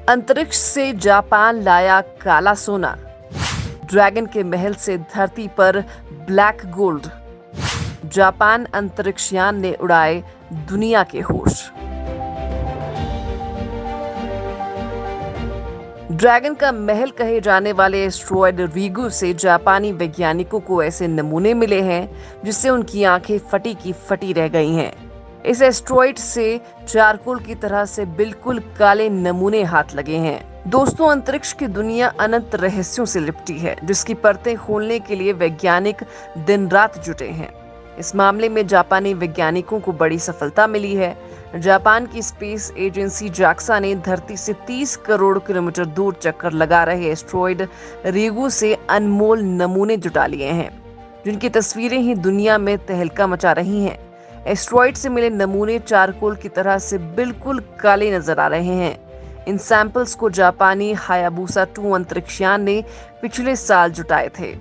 अंतरिक्ष से जापान लाया काला सोना, ड्रैगन के महल से धरती पर ब्लैक गोल्ड। जापान अंतरिक्षयान ने उड़ाए दुनिया के होश। ड्रैगन का महल कहे जाने वाले एस्ट्रॉयड रीगू से जापानी वैज्ञानिकों को ऐसे नमूने मिले हैं जिससे उनकी आंखें फटी की फटी रह गई हैं। इस एस्ट्रॉयड से चारकोल की तरह से बिल्कुल काले नमूने हाथ लगे हैं। दोस्तों, अंतरिक्ष की दुनिया अनंत रहस्यों से लिपटी है, जिसकी परतें खोलने के लिए वैज्ञानिक दिन रात जुटे हैं। इस मामले में जापानी वैज्ञानिकों को बड़ी सफलता मिली है। जापान की स्पेस एजेंसी जाक्सा ने धरती से 30 करोड़ किलोमीटर दूर चक्कर लगा रहे एस्ट्रॉयड रीगू से अनमोल नमूने जुटा लिए हैं, जिनकी तस्वीरें ही दुनिया में तहलका मचा रही हैं। एस्ट्रॉयड से मिले नमूने चारकोल की तरह से बिल्कुल काले नजर आ रहे हैं। इन सैंपल्स को जापानी हायाबुसा 2 अंतरिक्षयान ने पिछले साल जुटाए थे,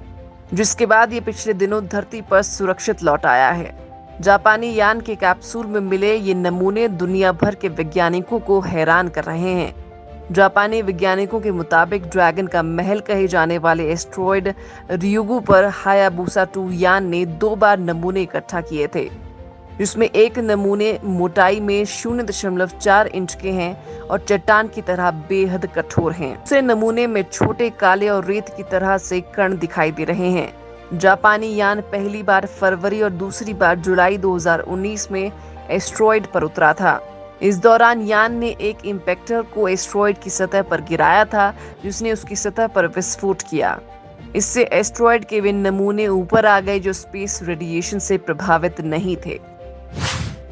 जिसके बाद ये पिछले दिनों धरती पर सुरक्षित लौट आया है। जापानी यान के कैप्सूल में मिले ये नमूने दुनिया भर के वैज्ञानिकों को हैरान कर रहे हैं। जापानी वैज्ञानिकों के मुताबिक ड्रैगन का महल कहे जाने वाले एस्ट्रॉयड रीगू पर हायाबुसा 2 यान ने 2 बार नमूने इकट्ठा किए थे, जिसमें एक नमूने मोटाई में 0.4 इंच के हैं और चट्टान की तरह बेहद कठोर हैं। दूसरे नमूने में छोटे काले और रेत की तरह से कण दिखाई दे रहे हैं। जापानी यान पहली बार फरवरी और दूसरी बार जुलाई 2019 में एस्ट्रॉयड पर उतरा था। इस दौरान यान ने एक इम्पैक्टर को एस्ट्रॉयड की सतह पर गिराया था, जिसने उसकी सतह पर विस्फोट किया। इससे एस्ट्रॉयड के वे नमूने ऊपर आ गए जो स्पेस रेडिएशन से प्रभावित नहीं थे।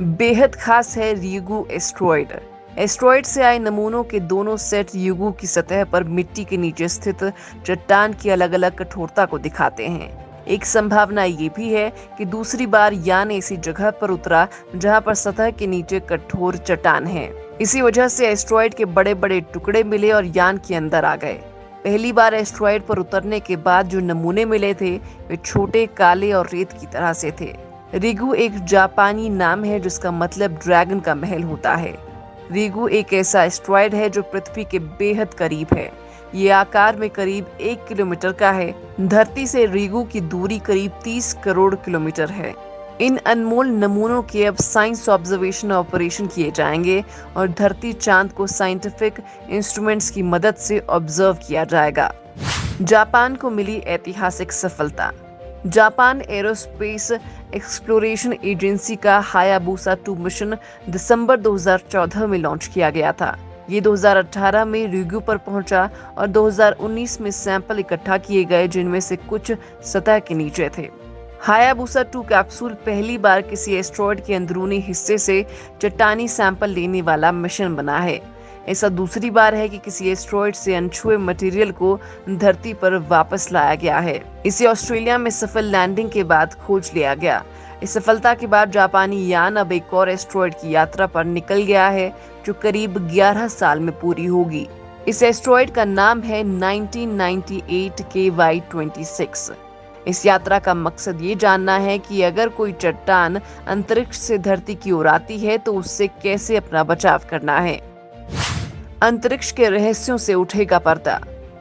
बेहद खास है रीगू एस्ट्रॉयड। एस्ट्रॉयड से आए नमूनों के दोनों सेट रीगू की सतह पर मिट्टी के नीचे स्थित चट्टान की अलग अलग कठोरता को दिखाते हैं। एक संभावना ये भी है कि दूसरी बार यान ऐसी जगह पर उतरा जहां पर सतह के नीचे कठोर चट्टान है। इसी वजह से एस्ट्रॉयड के बड़े बड़े टुकड़े मिले और यान के अंदर आ गए। पहली बार एस्ट्रॉयड पर उतरने के बाद जो नमूने मिले थे वे छोटे, काले और रेत की तरह से थे। रीगू एक जापानी नाम है जिसका मतलब ड्रैगन का महल होता है। रीगू एक ऐसा एस्ट्रॉयड है जो पृथ्वी के बेहद करीब है। ये आकार में करीब 1 किलोमीटर का है। धरती से रीगू की दूरी करीब 30 करोड़ किलोमीटर है। इन अनमोल नमूनों के अब साइंस ऑब्जर्वेशन ऑपरेशन किए जाएंगे और धरती चांद को साइंटिफिक इंस्ट्रूमेंट्स की मदद से ऑब्जर्व किया जाएगा। जापान को मिली ऐतिहासिक सफलता। जापान एरोस्पेस एक्सप्लोरेशन एजेंसी का हायाबुसा 2 मिशन दिसंबर 2014 में लॉन्च किया गया था। ये 2018 में रीगू पर पहुंचा और 2019 में सैंपल इकट्ठा किए गए, जिनमें से कुछ सतह के नीचे थे। हायाबुसा 2 कैप्सूल पहली बार किसी एस्ट्रॉयड के अंदरूनी हिस्से से चट्टानी सैंपल लेने वाला मिशन बना है। ऐसा दूसरी बार है कि किसी एस्ट्रॉयड से अनछुए मटेरियल को धरती पर वापस लाया गया है। इसे ऑस्ट्रेलिया में सफल लैंडिंग के बाद खोज लिया गया। इस सफलता के बाद जापानी यान अब एक और एस्ट्रॉयड की यात्रा पर निकल गया है, जो करीब 11 साल में पूरी होगी। इस एस्ट्रॉयड का नाम है 1998 KY26। इस यात्रा का मकसद ये जानना है कि अगर कोई चट्टान अंतरिक्ष से धरती की ओर आती है तो उससे कैसे अपना बचाव करना है। अंतरिक्ष के रहस्यों से उठेगा पर्दा।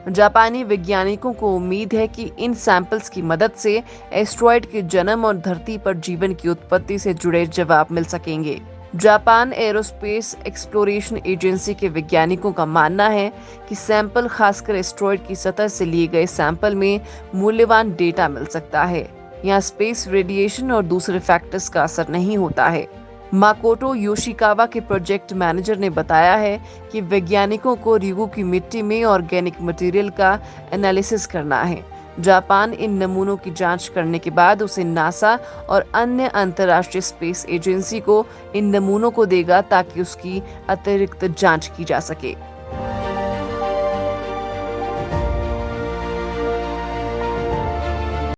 जापानी वैज्ञानिकों को उम्मीद है कि इन सैंपल्स की मदद से एस्ट्रॉयड के जन्म और धरती पर जीवन की उत्पत्ति से जुड़े जवाब मिल सकेंगे। जापान एरोस्पेस एक्सप्लोरेशन एजेंसी के वैज्ञानिकों का मानना है कि सैंपल, खासकर एस्ट्रॉयड की सतह से लिए गए सैंपल में मूल्यवान डेटा मिल सकता है। यहाँ स्पेस रेडिएशन और दूसरे फैक्टर्स का असर नहीं होता है। माकोटो योशिकावा के प्रोजेक्ट मैनेजर ने बताया है कि वैज्ञानिकों को रीगू की मिट्टी में ऑर्गेनिक मटेरियल का एनालिसिस करना है। जापान इन नमूनों की जांच करने के बाद उसे नासा और अन्य अंतर्राष्ट्रीय स्पेस एजेंसी को इन नमूनों को देगा ताकि उसकी अतिरिक्त जांच की जा सके।